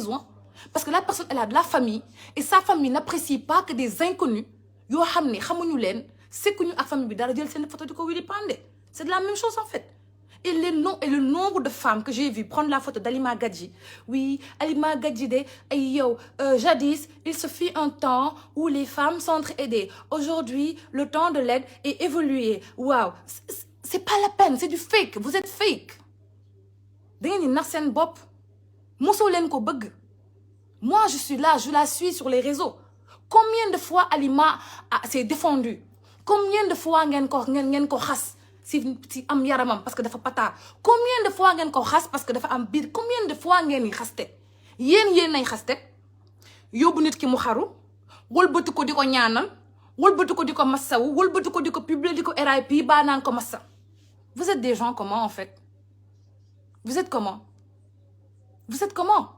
besoin. Parce que la personne, elle a de la famille et sa famille n'apprécie pas que des inconnus yoo xam ne xamuñu leen sekkuñu ak famille bi dara jël seen photo di ko wili pande. C'est de la même chose en fait. Et le nombre de femmes que j'ai vu prendre la photo d'Halima Gadji. Oui, Halima Gadji jadis, il se fut un temps où les femmes s'entraidaient. Aujourd'hui, le temps de l'aide est évolué. Waouh, c'est pas la peine, c'est du fake. Vous êtes fake. Da ngeen di nax seen bopp. Mosoo leen ko bëgg. Moi, je suis là, je la suis sur les réseaux. Combien de fois Halima s'est défendue? Combien de fois ngeen ko xas si am yaramam parce que dafa pata? Combien de fois ngeen ko xas parce que dafa am biir? Combien de fois ngeen yi xaste? Yéen nay xaste yóbbu nit ki mu xaru wëlbati ko di ko ñaanal wëlbati ko di ko massawu wëlbati ko di ko publier di ko RIP baa naan ko massa. Vous êtes des gens comment en fait? Vous êtes comment? Vous êtes comment?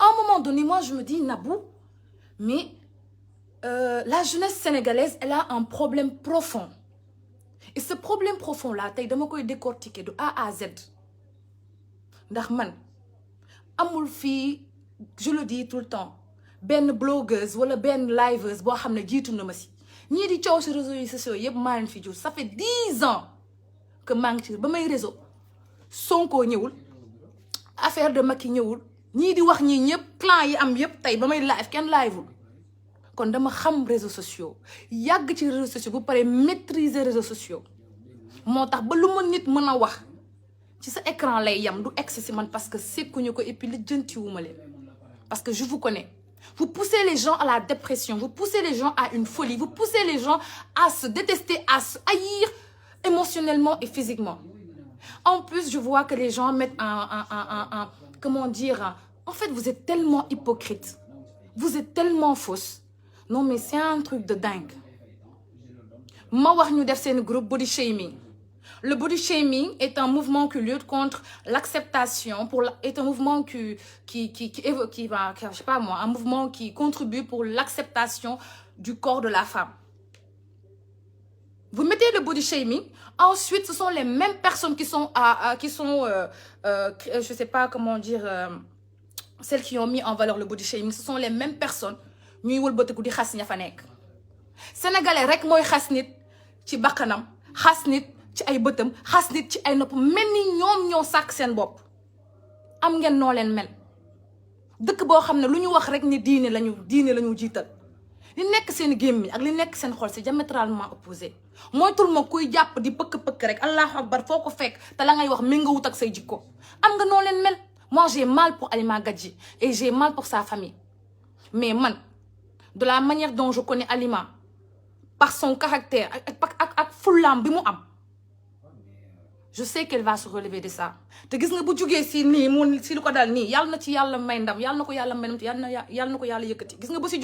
À un moment donné, moi, je me dis, Nabou, mais la jeunesse sénégalaise, elle a un problème profond. Et ce problème profond-là, je vais décortiquer de A à Z. Ndax man, amul fi, je le dis tout le temps, ben blogueuse wala ben liveuse bo xamne jitu na ma si. Ñi di ciow ci réseaux sociaux yépp ma len fi jiw. Ça fait 10 ans que maa ngi ci ba may réseau. Sonko ñëwul, affaire de Macky ñëwul. Ñii di wax ñii ñëpp clan yi am yëpp tey ba may live kenn liveul kon dama xam réseaux sociaux yàgg ci réseaux sociaux bu pare maîtriser réseaux sociaux moo tax ba lu ma nit mën a wax ci sa écran lay yam du egsi si man parce que sekkuñu ko et puis lijjantiwuma leen parce que je vous connais. Vous poussez les gens à la dépression, vous poussez les gens à une folie, vous poussez les gens à se détester, à se haïr émotionnellement et physiquement. En plus, je vois que les gens mettent comment dire, en fait, vous êtes tellement hypocrite. Vous êtes tellement fausse. Non, mais c'est un truc de dingue. Ma wax ñu def seen groupe body shaming. Le body shaming est un mouvement qui lutte contre l'acceptation, est un mouvement qui va, je sais pas moi, un mouvement qui contribue pour l'acceptation du corps de la femme. Vous mettez le body shaming, ensuite ce sont les mêmes personnes qui sont je sais pas comment dire, celles qui ont mis en valeur le body shaming, ce sont les mêmes personnes ñuy wëlbatiku di xas ña fa nekk. Sénégalais rek mooy xas nit ci bakkanam, xas nit ci ay bëtam, xas nit ci ay nopp, mel ni ñoom ñoo sàkk seen bopp. Am ngeen noo leen mel. Dëkk boo xam ne lu ñu wax rek ni diine lañu jiital. Li nekk seen gémmiñ ak li nekk seen xol c'est diamétralement opposé. Moytul ma kuy jàpp di pëkk-pëkk rek allahu akbar foo ko fekk te la ngay wax méngawut ak say jikko. Am nga noo leen mel. Moi j'ai mal pour Halima Gadji et j'ai mal pour sa famille. Mais man, de la manière dont je connais Halima, par son caractère ak fullaam bi mu am, je sais qu'elle va se relever de ça. Te gis nga bu jugee si nii mu si lu ko dal nii yàlla na ci yàlla may ndam yàlla na ko yàlla may ndam yàlla na ko yàlla yëkkati. Gis nga bu si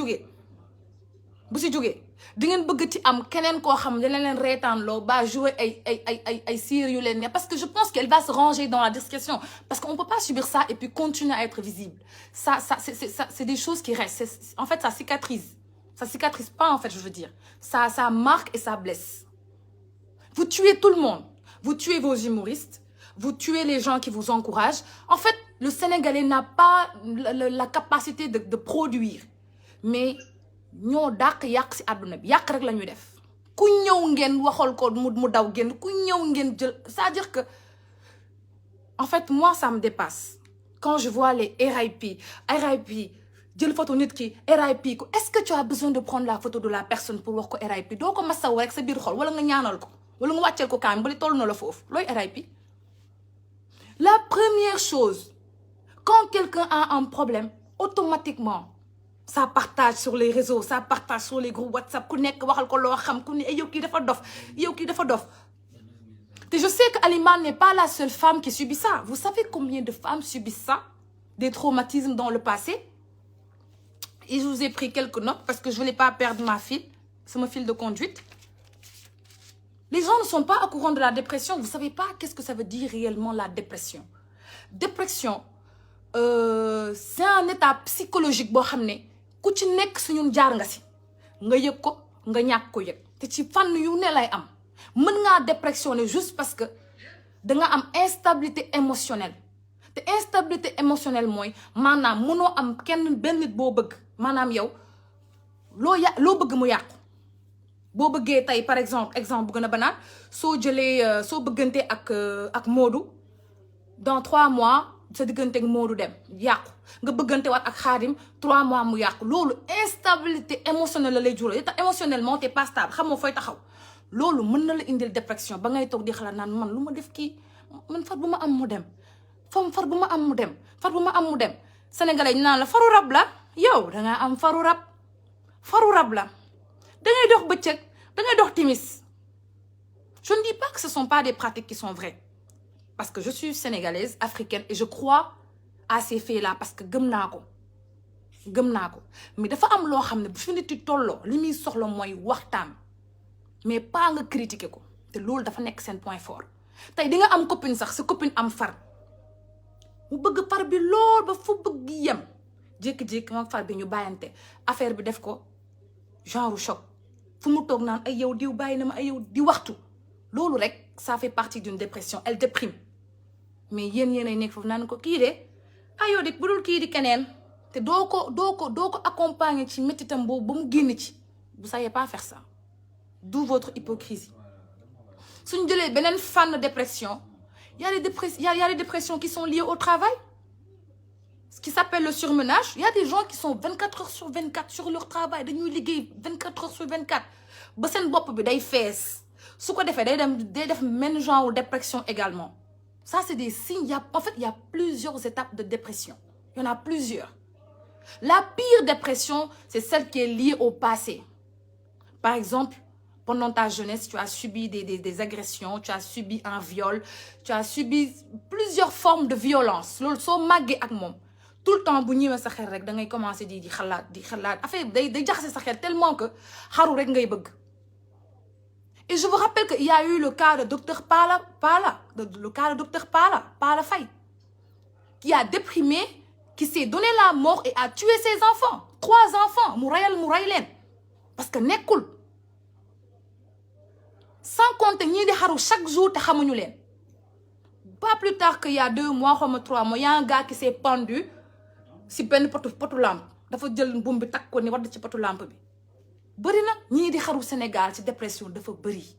jugee di ngeen bëgg ci am keneen koo xam dina leen reetaan loo ba jouer ay siir yu leen ne parce que je pense qu'elle va se ranger dans la discrétion parce qu'on peut pas subir ça et puis continuer à être visible. Ça c'est des choses qui restent. En fait ça cicatrise pas en fait, je veux dire. Ça marque et ça blesse. Vous tuez tout le monde. Vous tuez vos humoristes, vous tuez les gens qui vous encouragent. En fait, le Sénégalais n'a pas la capacité de produire. Mais ñoo dàq yàq si àdduna bi yàq rek la ñuy def. Ku ñëw ngeen waxal ko mu daw génn ku ñëw ngeen jël. C'est-à-dire que, en fait, moi, ça me dépasse. Quand je vois les RIP, jël photo nit ki RIP ko. Est-ce que tu as besoin de prendre la photo de la personne pour wax ko RIP? Doo ko masaw rek sa biir xol wala nga ñaanal ko. Wala nga wàcceel ko kaam ba li toll na la foofu looy RIP. La première chose, quand quelqu'un a un problème, automatiquement ça partage sur les réseaux, ça partage sur les groupes WhatsApp ku nekk waxal ko loo xam ku ne yow kii dafa dof yow kii dafa dof. Et je sais que Halima n'est pas la seule femme qui subit ça. Vous savez combien de femmes subissent ça, des traumatismes dans le passé? Et je vous ai pris quelques notes parce que je voulais pas perdre c'est mon fil de conduite. Les gens ne sont pas au courant de la dépression. Vous savez pas qu'est-ce que ça veut dire réellement la dépression. Dépression, c'est un état psychologique boo xam ne ku ci nekk su ñun jaar nga si nga yëg ko nga ñàkk ko yëg te ci fànn yu ne lay am mën ngaa dépressionner juste parce que danga am instabilité émotionnelle te instabilité émotionnelle mooy maanaam mënoo am kenn benn nit boo bëgg maanaam yow loo bëgg mu yàqu. boo bëggee tey par exemple bu gën a banal soo bëggante ak Modou dans 3 mois sa diggante ak Modou dem yàqu nga bëggante waat ak Khadim 3 mois mu yàqu loolu instabilité émotionnelle la lay jural te émotionnellement t'es pas stable xamoo fooy taxaw loolu mën na la indil dépression ba ngay toog di xalaat naan man lu ma def kii man far bu ma am mu dem far bu ma am mu dem far bu ma am mu dem sénégalais ñu naan la faru rab la yow dangaa am faru rab la dangay dox bëccëg dangay dox timis. Je ne dis pas que ce sont pas des pratiques qui sont vraies parce que je suis sénégalaise africaine et je crois à ces faits-là parce que gëm naa ko mais dafa am loo xam ne bu fi nit yi tolloo li muy soxla mooy waxtaan mais pas nga critiquer ko te loolu dafa nekk seen point fort. tey di nga am copine sax sa copine am far mu bëgg far bi lool ba fu bëgg yem jékki-jékki moom far bi ñu bàyyante affaire bi def ko genre choc fu mu toog naan ay yow diw bàyyi na ma ay yow di waxtu loolu rek ça fait partie d'une dépression elle déprime mais yéen ay nekk foofu naan ko kii de ay yow de bu dul kii di keneen te doo ko accompagner ci méttitam boobu ba mu génn ci vous savez pas faire ça d'où votre hypocrisie. suñu jëlee beneen fànn dépression y a des dépressions qui sont liées au travail ce qui s'appelle le surmenage. Il y a des gens qui sont 24 heures sur 24 sur leur travail dañuy liggéey 24 heures sur 24 ba seen bopp bi day fees su ko defee day def même genre dépression également. Ça c'est des signes. Il y a plusieurs étapes de dépression. Il y en a plusieurs. La pire dépression c'est celle qui est liée au passé. Par exemple, pendant ta jeunesse, tu as subi des agressions, tu as subi un viol, tu as subi plusieurs formes de violence. loolu soo màggee ak moom tout le temps bu ñëwee sa xel rek da ngay commencer di xalaat affaire day jaxase sa xel tellement que xaru rek ngay bëgg. Et je vous rappelle qu'il y a eu le cas de docteur Pala Faye, qui a déprimé, qui s'est donné la mort et a tué ses enfants. 3 enfants mu ray leen parce que nekkul. Sans compter ñii di xaru chaque jour te xamuñu leen. Pas plus tard qu'il y a 2 mois xaw ma 3 mois y a un gars qui s'est pendu si benn potu lampe dafa jël mbuum bi takk ko ni wadd ci potu lampe bi. bëri na ñii di xaru Sénégal ci dépression dafa bëri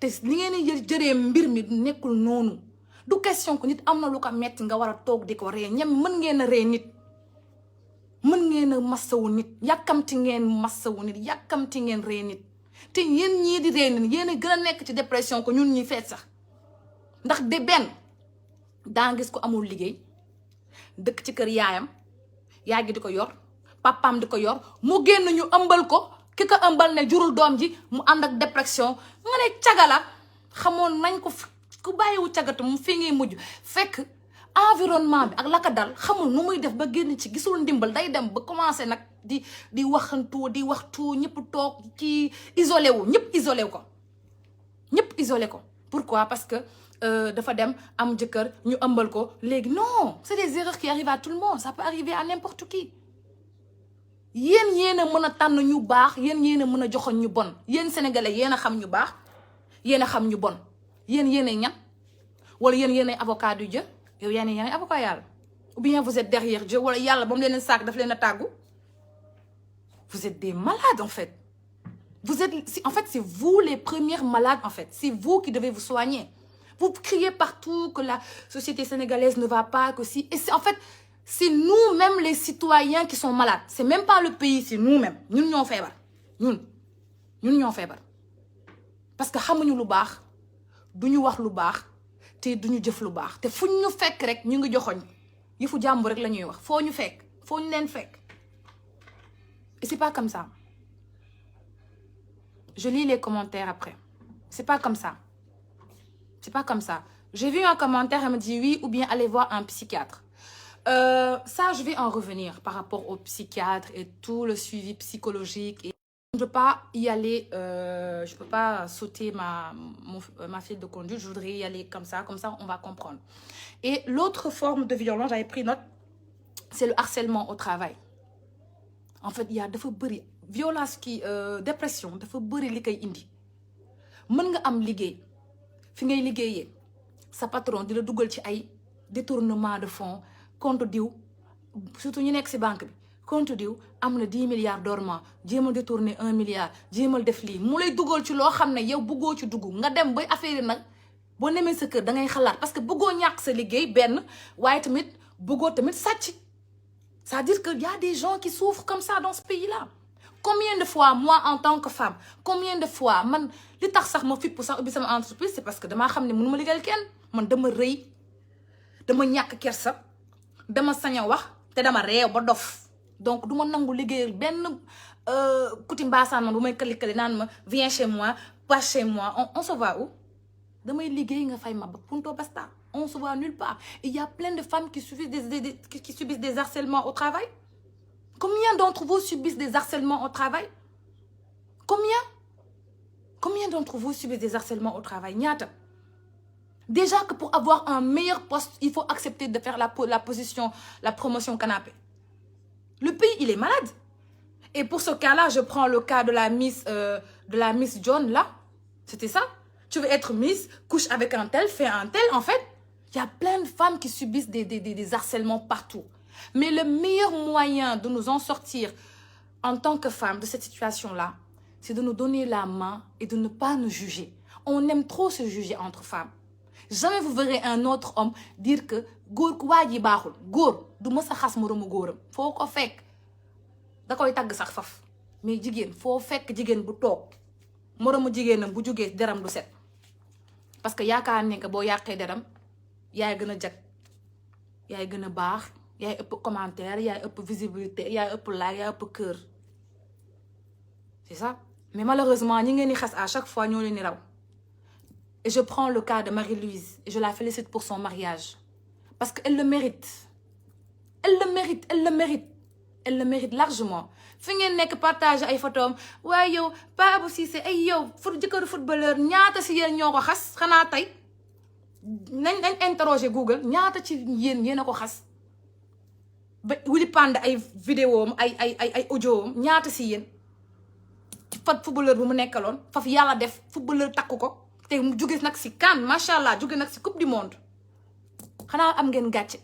te li ngeen di jëree mbir mi nekkul noonu du question que nit am na lu ko metti nga war a toog di ko ree ñam mën ngeen a ree nit mën ngeen a massawu nit yàkkamti ngeen massawu nit yàkkamti ngeen ree nit te yéen ñii di ree nit yéen a gën a nekk ci dépression ko ñun ñi feet sax ndax de benn daa gis ko amul liggéey dëkk ci kër yaayam yaay gi di ko yor papaam di ko yor mu génn ñu ëmbal ko ki ko ëmbal ne jurul doom ji mu ànd ak dépression nga ne cagala xamoon nañ ko ku bàyyiwu cagatu mu fii ngay mujj fekk environnement bi ak la ko dal xamul nu muy def ba génn ci gisul ndimbal day dem ba commencé nag di waxantu di waxtu ñëpp toog ci isolé wu ñëpp isolé ko pourquoi parce que dafa dem am jëkkër ñu ëmbal ko léegi non c'est des erreurs qui arrivent à tout le monde ça peut arriver à n'importe qui. yéen a mën a tànn ñu baax yéen a mën a joxoon ñu bon yéen sénégalais yéen a xam ñu baax yéen a xam ñu bon yéen a ñan wala yéen a avocat du Dieu yow yéen a avocat yàlla ou bien vous êtes derrière Dieu wala yàlla ba mu leen saak daf leen a tàggu. Vous êtes des malades en fait. C'est vous les premières malades en fait. C'est vous qui devez vous soigner. Vous criez partout que la société sénégalaise ne va pas, que si. Et c'est nous-mêmes les citoyens qui sont malades. C'est même pas le pays, c'est nous-mêmes. Nous ñoo feebar. Ñun ñoo feebar. Parce que xamuñu lu baax, duñu wax lu baax, te duñu jëf lu baax. Te fuñ ñu fekk rek ñu ngi joxoñ. Yëfu jàmbur rek la ñuy wax. Foo ñu leen fekk. Et c'est pas comme ça. Je lis les commentaires après. C'est pas comme ça. J'ai vu un commentaire, elle me dit oui, ou bien aller voir un psychiatre. Ça, je vais en revenir par rapport au psychiatre et tout le suivi psychologique. Et je ne peux pas y aller, je ne peux pas sauter ma file de conduite. Je voudrais y aller comme ça, on va comprendre. Et l'autre forme de violence, j'avais pris note, c'est le harcèlement au travail. En fait, il y a dafa bëri violence dépression dafa bëri li koy indi mën nga am liggéey fi ngay liggéeyee sa patron di la dugal ci ay détournement de fonds compte diw surtout ñu nekk ci banque bi compte diw am na 10 milliards dormant jéemal détourner 1 milliard jéemal def lii mu lay dugal ci loo xam ne yow bëggoo ci dugg nga dem ba affaire yi nag boo nemee sa kër da ngay xalaat parce que bëggoo ñàkk sa liggéey benn waaye tamit bëggoo tamit sàcc. C'est-à-dire qu'il y a des gens qui souffrent comme ça dans ce pays-là. Combien de fois, moi, en tant que femme, combien de fois, man, li tax sax ma fit pour sax ubbi sama entreprise, c'est parce que damaa xam ne mënu ma liggéeyal kenn man dama rëy dama ñàkk kersa dama sañ a wax te dama réew ba dof donc du ma nangu liggéeyal benn kuti mbaasaan man bu may këli naan ma viens chez moi pas chez moi on se voit où damay liggéey nga fay ma ba punto basta on se voit nulle part. Et il y a plein de femmes qui subissent des harcèlements au travail. Combien d'entre vous subissent des harcèlements au travail? Combien d'entre vous subissent des harcèlements au travail? Ñaata. Déjà que pour avoir un meilleur poste, il faut accepter de faire la promotion canapé. Le pays, il est malade. Et pour ce cas-là, je prends le cas de la Miss John, là. C'était ça. Tu veux être Miss, couche avec un tel, fais un tel, en fait. Il y a plein de femmes qui subissent des harcèlements partout. Mais le meilleur moyen de nous en sortir en tant que femmes de cette situation-là, c'est de nous donner la main et de ne pas nous juger. On aime trop se juger entre femmes. Jamais vous verrez un autre homme dire que góor ku waa ji baaxul góor du mës a xas moroomu góoram foo ko fekk da koy tagg sax faf mais jigéen foo fekk jigéen bu toog moroomu jigéenam bu jógee deram du set parce que yaakaar ne que boo yàqee deram yaay gën a jag yaay gën a baax yaay ëpp commentaire yaay ëpp visibilité yaay ëpp like yaay ëpp cœur c'est ça mais malheureusement ñi ngeen di xas à chaque fois ñoo leen di raw. Et je prends le cas de Marie-Louise et je la félicite pour son mariage parce qu'elle le mérite. Elle le mérite largement. fi ngeen nekk partage ay photos waaye yow Pa Abou Cissé ay yow jëkkëru footballeur ñaata si yéen ñoo ko xas xanaa tey nañ interroger Google ñaata ci yéen a ko xas ba wuli pand ay vidéo am ay audio am ñaata si yéen fat footballeur bu mu nekkaloon faf yàlla def footballeur takku ko te mu jóge nag si CAN macha allah jóge nag si coupe du monde xanaa am ngeen gàcce